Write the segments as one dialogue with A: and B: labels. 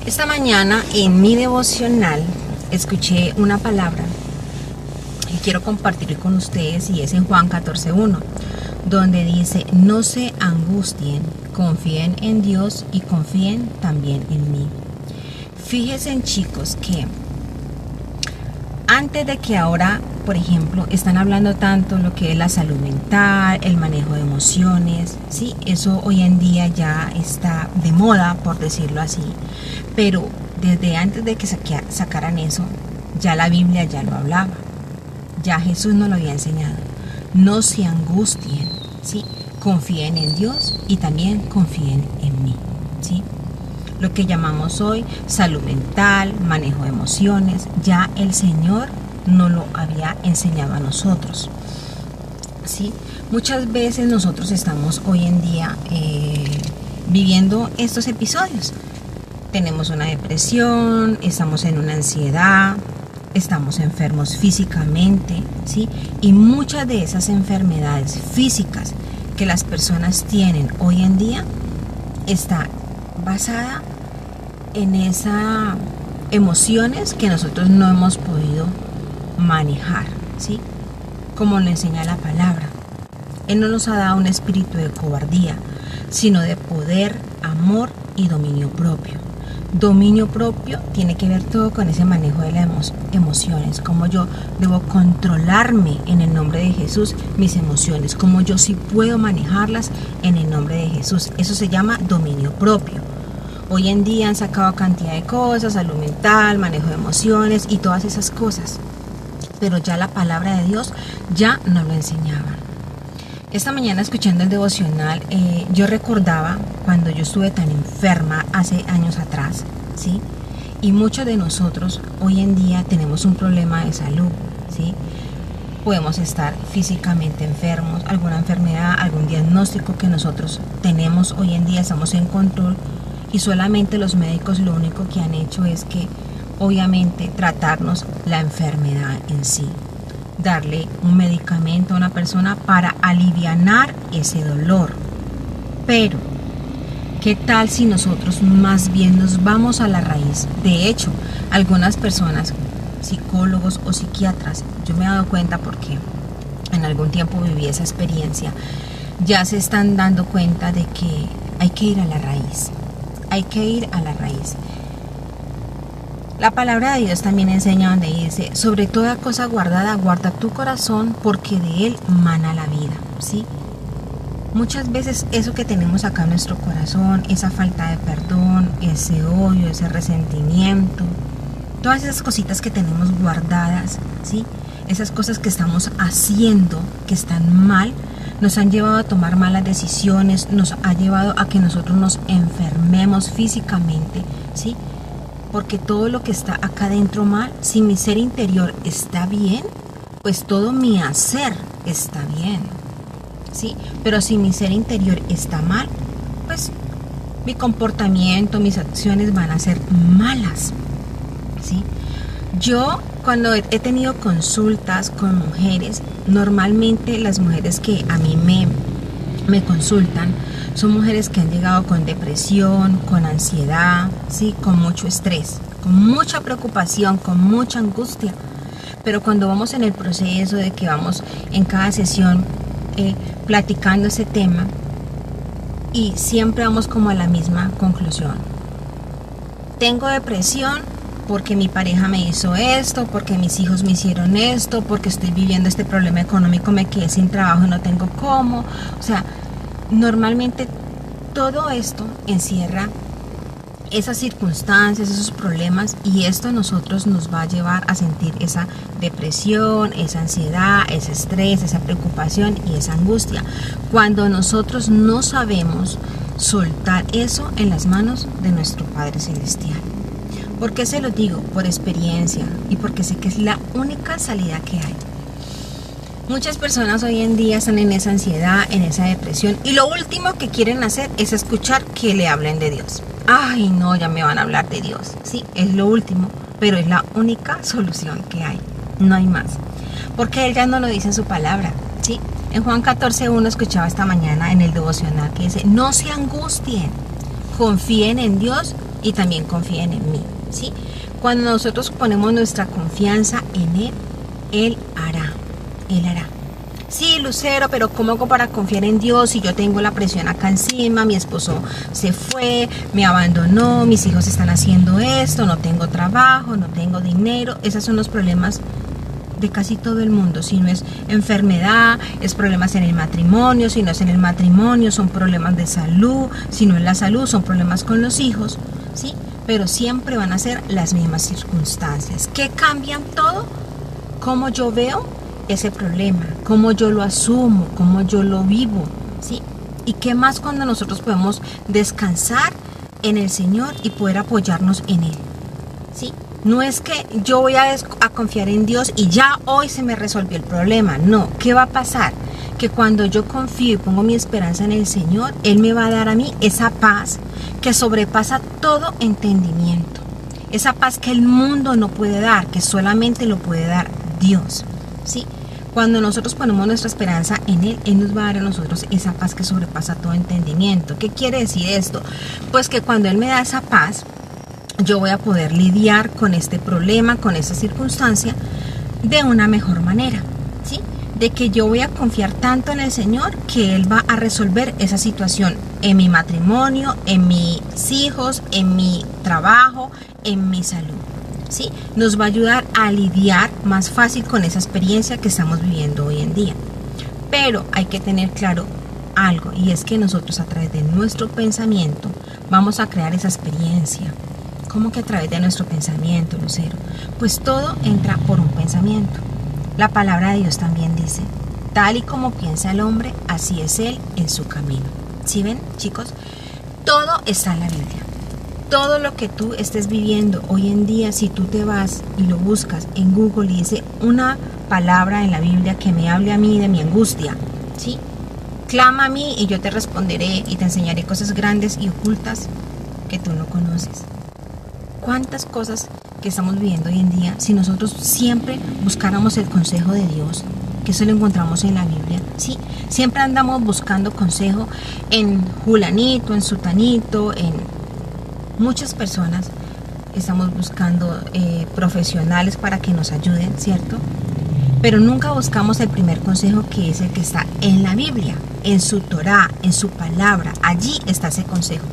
A: Esta mañana en mi devocional escuché una palabra que quiero compartir con ustedes y es en Juan 14:1, donde dice: no se angustien, confíen en Dios y confíen también en mí. Fíjense, chicos, que antes de que ahora, por ejemplo, están hablando tanto lo que es la salud mental, el manejo de emociones, ¿sí? Eso hoy en día ya está de moda, por decirlo así. Pero desde antes de que sacaran eso, ya la Biblia ya lo hablaba. Ya Jesús nos lo había enseñado. No se angustien, ¿sí? Confíen en Dios y también confíen en mí, ¿sí? Lo que llamamos hoy salud mental, manejo de emociones, ya el Señor nos lo había enseñado a nosotros, ¿sí? Muchas veces nosotros estamos hoy en día viviendo estos episodios. Tenemos una depresión, estamos en una ansiedad, estamos enfermos físicamente, ¿sí? Y muchas de esas enfermedades físicas que las personas tienen hoy en día está basada en esas emociones que nosotros no hemos podido manejar, ¿sí? Como lo enseña la palabra. Él no nos ha dado un espíritu de cobardía, sino de poder, amor y dominio propio. Dominio propio tiene que ver todo con ese manejo de las emociones, como yo debo controlarme en el nombre de Jesús, mis emociones, como yo sí puedo manejarlas en el nombre de Jesús. Eso se llama dominio propio. Hoy en día han sacado cantidad de cosas, salud mental, manejo de emociones y todas esas cosas, pero ya la palabra de Dios ya nos lo enseñaba. Esta mañana, escuchando el devocional, yo recordaba cuando yo estuve tan enferma hace años atrás, ¿sí? Y muchos de nosotros hoy en día tenemos un problema de salud, ¿sí? Podemos estar físicamente enfermos, alguna enfermedad, algún diagnóstico que nosotros tenemos hoy en día, estamos en control, y solamente los médicos lo único que han hecho es que, obviamente, tratarnos la enfermedad en sí. Darle un medicamento a una persona para alivianar ese dolor. Pero, ¿qué tal si nosotros más bien nos vamos a la raíz? De hecho, algunas personas, psicólogos o psiquiatras, yo me he dado cuenta porque en algún tiempo viví esa experiencia, ya se están dando cuenta de que hay que ir a la raíz. Hay que ir a la raíz. La palabra de Dios también enseña donde dice: sobre toda cosa guardada, guarda tu corazón, porque de él mana la vida, ¿sí? Muchas veces eso que tenemos acá en nuestro corazón, esa falta de perdón, ese odio, ese resentimiento, todas esas cositas que tenemos guardadas, ¿sí? Esas cosas que estamos haciendo que están mal, nos han llevado a tomar malas decisiones, nos ha llevado a que nosotros nos enfermemos físicamente, ¿sí? Porque todo lo que está acá dentro mal, si mi ser interior está bien, pues todo mi hacer está bien, ¿sí? Pero si mi ser interior está mal, pues mi comportamiento, mis acciones van a ser malas, ¿sí? Yo, cuando he tenido consultas con mujeres, normalmente las mujeres que a mí me consultan son mujeres que han llegado con depresión, con ansiedad, ¿sí? Con mucho estrés, con mucha preocupación, con mucha angustia. Pero cuando vamos en el proceso de que vamos en cada sesión platicando ese tema, y siempre vamos como a la misma conclusión: tengo depresión porque mi pareja me hizo esto, porque mis hijos me hicieron esto, porque estoy viviendo este problema económico, me quedé sin trabajo y no tengo cómo. O sea, normalmente todo esto encierra esas circunstancias, esos problemas, y esto a nosotros nos va a llevar a sentir esa depresión, esa ansiedad, ese estrés, esa preocupación y esa angustia. Cuando nosotros no sabemos soltar eso en las manos de nuestro Padre Celestial. ¿Por qué se lo digo? Por experiencia y porque sé que es la única salida que hay. Muchas personas hoy en día están en esa ansiedad, en esa depresión, y lo último que quieren hacer es escuchar que le hablen de Dios. Ay, no, ya me van a hablar de Dios. Sí, es lo último, pero es la única solución que hay. No hay más. Porque Él ya no lo dice en su palabra, ¿sí? En Juan 14:1 escuchaba esta mañana en el devocional que dice: no se angustien, confíen en Dios y también confíen en mí, ¿sí? Cuando nosotros ponemos nuestra confianza en Él, Él hará, Él hará. Sí, Lucero, pero ¿cómo hago para confiar en Dios si yo tengo la presión acá encima? Mi esposo se fue, me abandonó, mis hijos están haciendo esto, no tengo trabajo, no tengo dinero. Esos son los problemas de casi todo el mundo. Si no es enfermedad, es problemas en el matrimonio. Si no es en el matrimonio, son problemas de salud. Si no es la salud, son problemas con los hijos, ¿sí? Pero siempre van a ser las mismas circunstancias. ¿Qué cambian todo? ¿Cómo yo veo ese problema? ¿Cómo yo lo asumo? ¿Cómo yo lo vivo? ¿Sí? ¿Y qué más cuando nosotros podemos descansar en el Señor y poder apoyarnos en Él? ¿Sí? No es que yo voy a confiar en Dios y ya hoy se me resolvió el problema. No, ¿qué va a pasar? Que cuando yo confío y pongo mi esperanza en el Señor, Él me va a dar a mí esa paz que sobrepasa todo entendimiento. Esa paz que el mundo no puede dar, que solamente lo puede dar Dios, ¿sí? Cuando nosotros ponemos nuestra esperanza en Él, Él nos va a dar a nosotros esa paz que sobrepasa todo entendimiento. ¿Qué quiere decir esto? Pues que cuando Él me da esa paz, yo voy a poder lidiar con este problema, con esta circunstancia, de una mejor manera, ¿sí? De que yo voy a confiar tanto en el Señor que Él va a resolver esa situación en mi matrimonio, en mis hijos, en mi trabajo, en mi salud, ¿sí? Nos va a ayudar a lidiar más fácil con esa experiencia que estamos viviendo hoy en día. Pero hay que tener claro algo, y es que nosotros a través de nuestro pensamiento vamos a crear esa experiencia. ¿Cómo que a través de nuestro pensamiento, Lucero? Pues todo entra por un pensamiento. La palabra de Dios también dice, tal y como piensa el hombre, así es él en su camino. ¿Sí ven, chicos? Todo está en la Biblia. Todo lo que tú estés viviendo hoy en día, si tú te vas y lo buscas en Google y dice una palabra en la Biblia que me hable a mí de mi angustia, ¿sí? Clama a mí y yo te responderé y te enseñaré cosas grandes y ocultas que tú no conoces. ¿Cuántas cosas que estamos viviendo hoy en día, si nosotros siempre buscáramos el consejo de Dios, que eso lo encontramos en la Biblia, ¿sí? Siempre andamos buscando consejo en Julanito, en Sutanito, en muchas personas. Estamos buscando profesionales para que nos ayuden, ¿cierto? Pero nunca buscamos el primer consejo, que es el que está en la Biblia, en su Torá, en su palabra. Allí está ese consejo.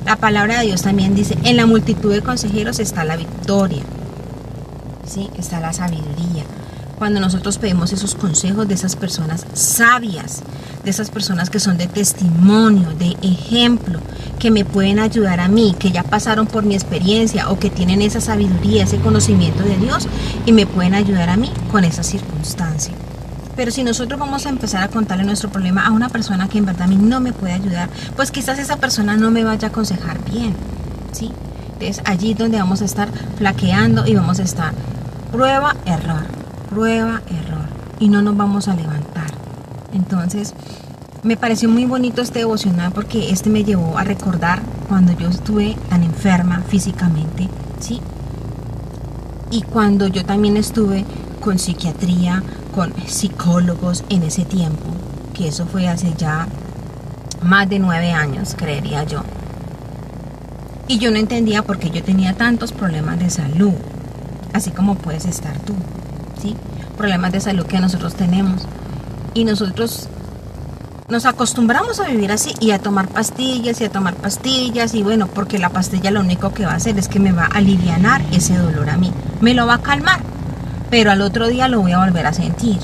A: La palabra de Dios también dice, en la multitud de consejeros está la victoria, ¿sí? Está la sabiduría. Cuando nosotros pedimos esos consejos de esas personas sabias, de esas personas que son de testimonio, de ejemplo, que me pueden ayudar a mí, que ya pasaron por mi experiencia o que tienen esa sabiduría, ese conocimiento de Dios y me pueden ayudar a mí con esa circunstancia. Pero si nosotros vamos a empezar a contarle nuestro problema a una persona que en verdad a mí no me puede ayudar, pues quizás esa persona no me vaya a aconsejar bien, ¿sí? Entonces allí es donde vamos a estar flaqueando y vamos a estar prueba, error, y no nos vamos a levantar. Entonces me pareció muy bonito este devocional porque este me llevó a recordar cuando yo estuve tan enferma físicamente, ¿sí? Y cuando yo también estuve con psiquiatría, con psicólogos en ese tiempo, que eso fue hace ya más de 9 años, creería yo. Y yo no entendía por qué yo tenía tantos problemas de salud, así como puedes estar tú, ¿sí? Problemas de salud que nosotros tenemos. Y nosotros nos acostumbramos a vivir así y a tomar pastillas y a tomar pastillas, y bueno, porque la pastilla lo único que va a hacer es que me va a alivianar ese dolor a mí, me lo va a calmar, pero al otro día lo voy a volver a sentir,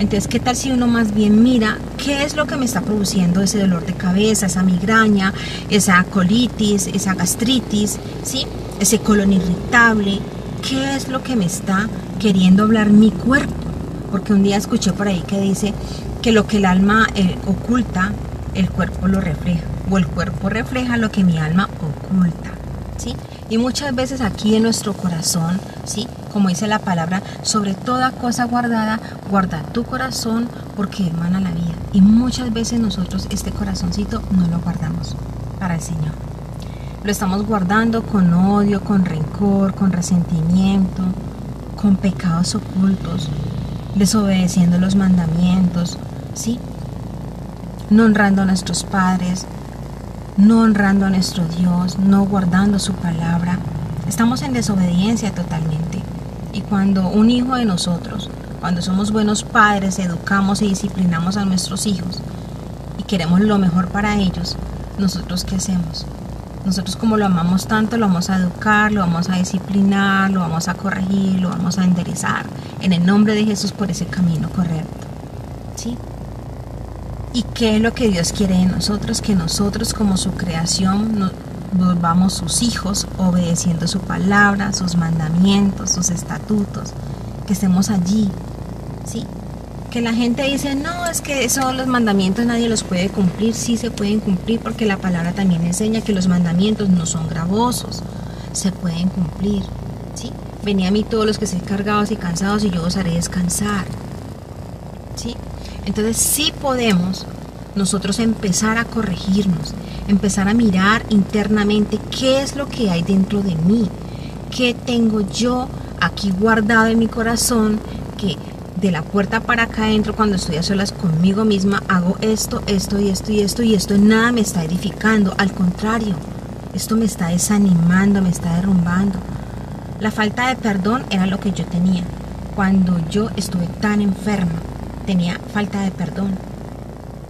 A: Entonces, ¿qué tal si uno más bien mira qué es lo que me está produciendo ese dolor de cabeza, esa migraña, esa colitis, esa gastritis, ¿sí? Ese colon irritable? ¿Qué es lo que me está queriendo hablar mi cuerpo? Porque un día escuché por ahí que dice que lo que el alma oculta, el cuerpo lo refleja, o el cuerpo refleja lo que mi alma oculta, ¿sí? Y muchas veces aquí en nuestro corazón, ¿sí? Como dice la palabra, sobre toda cosa guardada, guarda tu corazón porque emana la vida. Y muchas veces nosotros este corazoncito no lo guardamos para el Señor. Lo estamos guardando con odio, con rencor, con resentimiento, con pecados ocultos, desobedeciendo los mandamientos, ¿sí? No honrando a nuestros padres, no honrando a nuestro Dios, no guardando su palabra. Estamos en desobediencia totalmente. Y cuando un hijo de nosotros, cuando somos buenos padres, educamos y disciplinamos a nuestros hijos y queremos lo mejor para ellos, ¿nosotros qué hacemos? Nosotros, como lo amamos tanto, lo vamos a educar, lo vamos a disciplinar, lo vamos a corregir, lo vamos a enderezar en el nombre de Jesús por ese camino correcto, ¿sí? ¿Y qué es lo que Dios quiere de nosotros? Que nosotros, como su creación, nos volvamos sus hijos, obedeciendo su palabra, sus mandamientos, sus estatutos, que estemos allí, ¿sí? Que la gente dice, no, es que esos los mandamientos nadie los puede cumplir. Sí se pueden cumplir, porque la palabra también enseña que los mandamientos no son gravosos, se pueden cumplir, ¿sí? Venid a mí todos los que estén cargados y cansados y yo os haré descansar, ¿sí? Entonces sí podemos nosotros empezar a corregirnos, empezar a mirar internamente qué es lo que hay dentro de mí, qué tengo yo aquí guardado en mi corazón, que de la puerta para acá adentro, cuando estoy a solas conmigo misma, hago esto y esto nada me está edificando. Al contrario, esto me está desanimando, me está derrumbando. La falta de perdón era lo que yo tenía. Cuando yo estuve tan enferma, tenía falta de perdón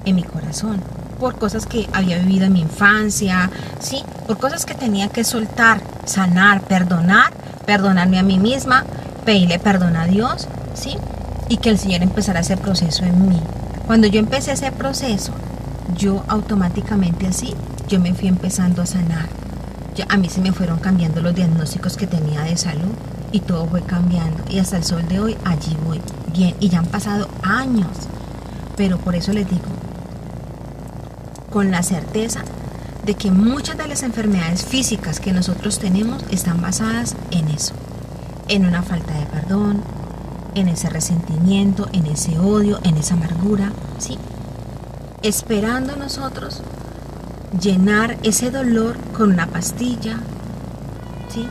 A: en mi corazón, por cosas que había vivido en mi infancia, ¿sí? Por cosas que tenía que soltar, sanar, perdonarme a mí misma, pedirle perdón a Dios, ¿sí? Y que el Señor empezara ese proceso en mí. Cuando yo empecé ese proceso, yo automáticamente así, yo me fui empezando a sanar. A mí se me fueron cambiando los diagnósticos que tenía de salud y todo fue cambiando. Y hasta el sol de hoy, allí voy bien. Y ya han pasado años. Pero por eso les digo, con la certeza de que muchas de las enfermedades físicas que nosotros tenemos están basadas en eso. En una falta de perdón, en ese resentimiento, en ese odio, en esa amargura, ¿sí? Esperando nosotros llenar ese dolor con una pastilla, ¿sí?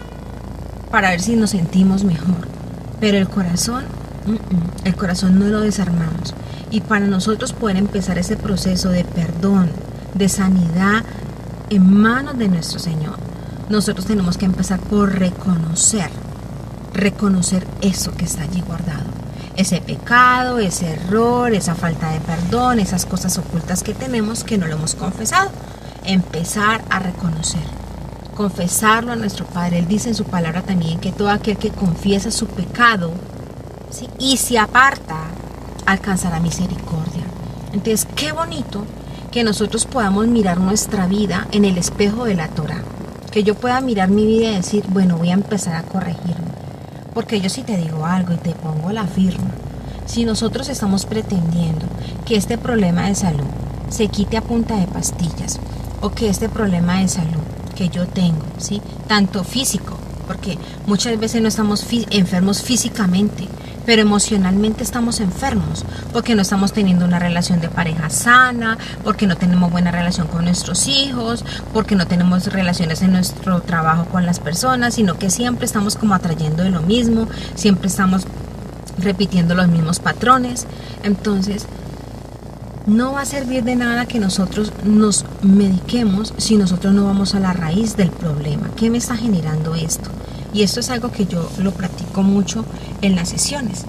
A: Para ver si nos sentimos mejor. Pero el corazón no lo desarmamos. Y para nosotros poder empezar ese proceso de perdón, de sanidad en manos de nuestro Señor, nosotros tenemos que empezar por reconocer eso que está allí guardado, ese pecado, ese error, esa falta de perdón, esas cosas ocultas que tenemos que no lo hemos confesado. Empezar a reconocer, confesarlo a nuestro Padre. Él dice en su palabra también que todo aquel que confiesa su pecado, ¿sí?, y se aparta, alcanzará misericordia. Entonces, qué bonito que nosotros podamos mirar nuestra vida en el espejo de la Torá, que yo pueda mirar mi vida y decir, bueno, voy a empezar a corregirme. Porque yo sí te digo algo y te pongo la firma. Si nosotros estamos pretendiendo que este problema de salud se quite a punta de pastillas, o que este problema de salud que yo tengo, ¿sí?, tanto físico, porque muchas veces no estamos enfermos físicamente, pero emocionalmente estamos enfermos, porque no estamos teniendo una relación de pareja sana, porque no tenemos buena relación con nuestros hijos, porque no tenemos relaciones en nuestro trabajo con las personas, sino que siempre estamos como atrayendo de lo mismo, siempre estamos repitiendo los mismos patrones. Entonces, no va a servir de nada que nosotros nos mediquemos si nosotros no vamos a la raíz del problema. ¿Qué me está generando esto? Y esto es algo que yo lo practico mucho en las sesiones,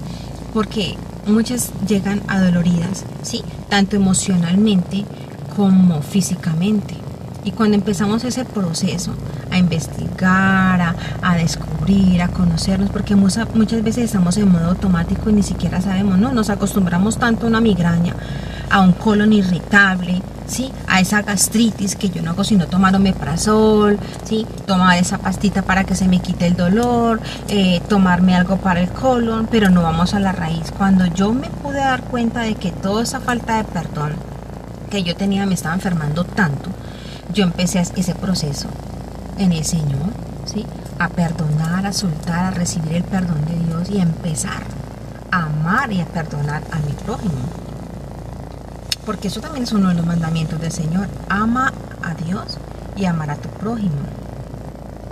A: porque muchas llegan adoloridas, ¿sí?, tanto emocionalmente como físicamente. Y cuando empezamos ese proceso a investigar, a descubrir, a conocernos, porque muchas veces estamos en modo automático y ni siquiera sabemos, ¿no? Nos acostumbramos tanto a una migraña, a un colon irritable, ¿sí?, a esa gastritis, que yo no hago sino tomar omeprazol, ¿sí?, tomar esa pastita para que se me quite el dolor, tomarme algo para el colon, pero no vamos a la raíz. Cuando yo me pude dar cuenta de que toda esa falta de perdón que yo tenía me estaba enfermando tanto, yo empecé ese proceso en el Señor, ¿sí?, a perdonar, a soltar, a recibir el perdón de Dios y a empezar a amar y a perdonar a mi prójimo. Porque eso también es uno de los mandamientos del Señor. Ama a Dios y amar a tu prójimo.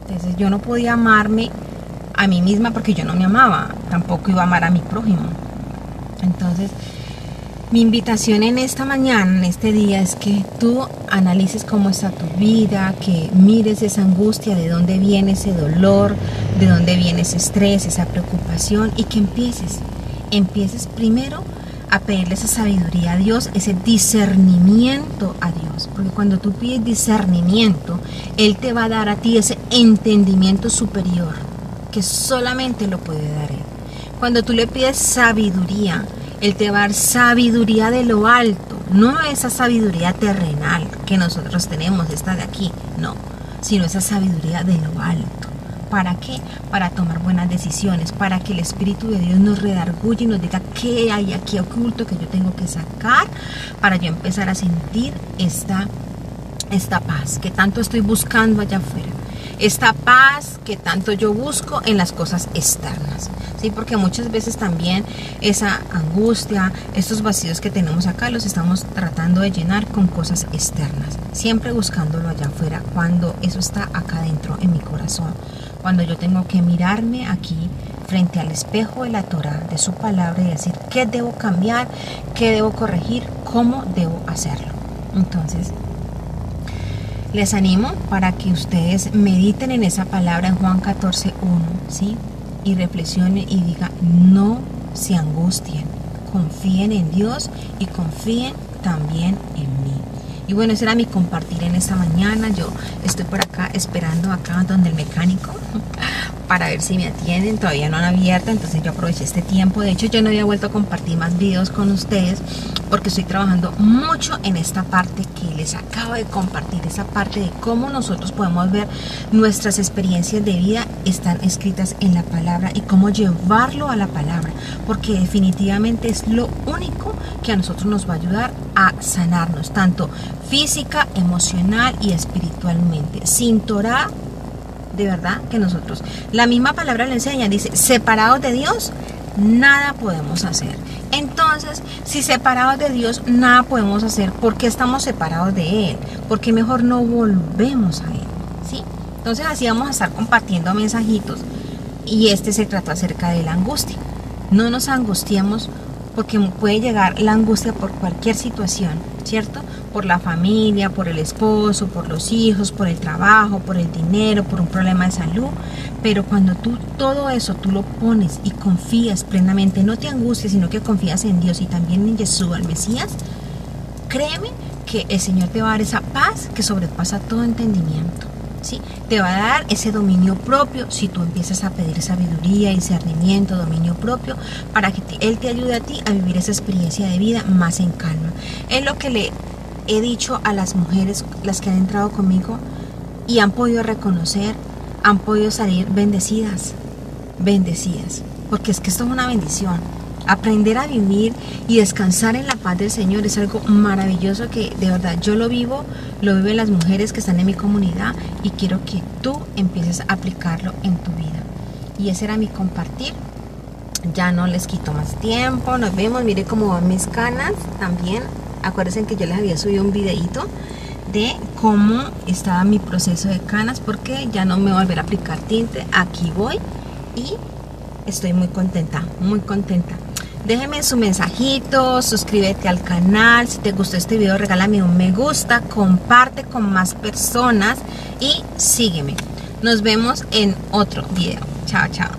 A: Entonces yo no podía amarme a mí misma porque yo no me amaba. Tampoco iba a amar a mi prójimo. Entonces Mi invitación en esta mañana, en este día, es que tú analices cómo está tu vida, que mires esa angustia, de dónde viene ese dolor, de dónde viene ese estrés, esa preocupación, y que empieces primero a pedirle esa sabiduría a Dios, ese discernimiento a Dios, porque cuando tú pides discernimiento, Él te va a dar a ti ese entendimiento superior, que solamente lo puede dar Él. Cuando tú le pides sabiduría, Él te va a dar sabiduría de lo alto, no esa sabiduría terrenal que nosotros tenemos, esta de aquí, no, sino esa sabiduría de lo alto. ¿Para qué? Para tomar buenas decisiones, para que el Espíritu de Dios nos redarguye y nos diga qué hay aquí oculto que yo tengo que sacar para yo empezar a sentir esta paz que tanto estoy buscando allá afuera. Esta paz que tanto yo busco en las cosas externas, ¿sí? Porque muchas veces también esa angustia, estos vacíos que tenemos acá, los estamos tratando de llenar con cosas externas, siempre buscándolo allá afuera, cuando eso está acá dentro en mi corazón, cuando yo tengo que mirarme aquí frente al espejo de la Torá, de su palabra, y decir qué debo cambiar, qué debo corregir, cómo debo hacerlo. Entonces, les animo para que ustedes mediten en esa palabra en Juan 14:1, ¿sí? Y reflexionen y digan, no se angustien, confíen en Dios y confíen también en mí. Y bueno, ese era mi compartir en esta mañana. Yo estoy por acá esperando acá donde el mecánico para ver si me atienden. Todavía no han abierto, entonces yo aproveché este tiempo. De hecho, yo no había vuelto a compartir más videos con ustedes porque estoy trabajando mucho en esta parte que les acabo de compartir, esa parte de cómo nosotros podemos ver nuestras experiencias de vida están escritas en la palabra y cómo llevarlo a la palabra, porque definitivamente es lo único que a nosotros nos va a ayudar a sanarnos, tanto física, emocional y espiritualmente. Sin Torah, de verdad que nosotros, la misma palabra le enseña, dice, separados de Dios, nada podemos hacer. Entonces, si separados de Dios nada podemos hacer, ¿por qué estamos separados de Él? Porque mejor no volvemos a Él, ¿sí? Entonces así vamos a estar compartiendo mensajitos y este se trató acerca de la angustia. No nos angustiemos porque puede llegar la angustia por cualquier situación, ¿cierto? Por la familia, por el esposo, por los hijos, por el trabajo, por el dinero, por un problema de salud. Pero cuando tú todo eso tú lo pones y confías plenamente, no te angusties, sino que confías en Dios y también en Jesús, el Mesías, créeme que el Señor te va a dar esa paz que sobrepasa todo entendimiento, ¿sí? Te va a dar ese dominio propio si tú empiezas a pedir sabiduría, discernimiento, dominio propio, para que Él te ayude a ti a vivir esa experiencia de vida más en calma. Es lo que le he dicho a las mujeres, las que han entrado conmigo y han podido reconocer, han podido salir bendecidas, porque es que esto es una bendición. Aprender a vivir y descansar en la paz del Señor es algo maravilloso que de verdad yo lo viven las mujeres que están en mi comunidad y quiero que tú empieces a aplicarlo en tu vida. Y ese era mi compartir. Ya no les quito más tiempo, nos vemos. Mire cómo van mis canas también. Acuérdense que yo les había subido un videito de cómo estaba mi proceso de canas, porque ya no me voy a volver a aplicar tinte. Aquí voy y estoy muy contenta, muy contenta. Déjeme su mensajito, suscríbete al canal. Si te gustó este video, regálame un me gusta, comparte con más personas y sígueme. Nos vemos en otro video. Chao, chao.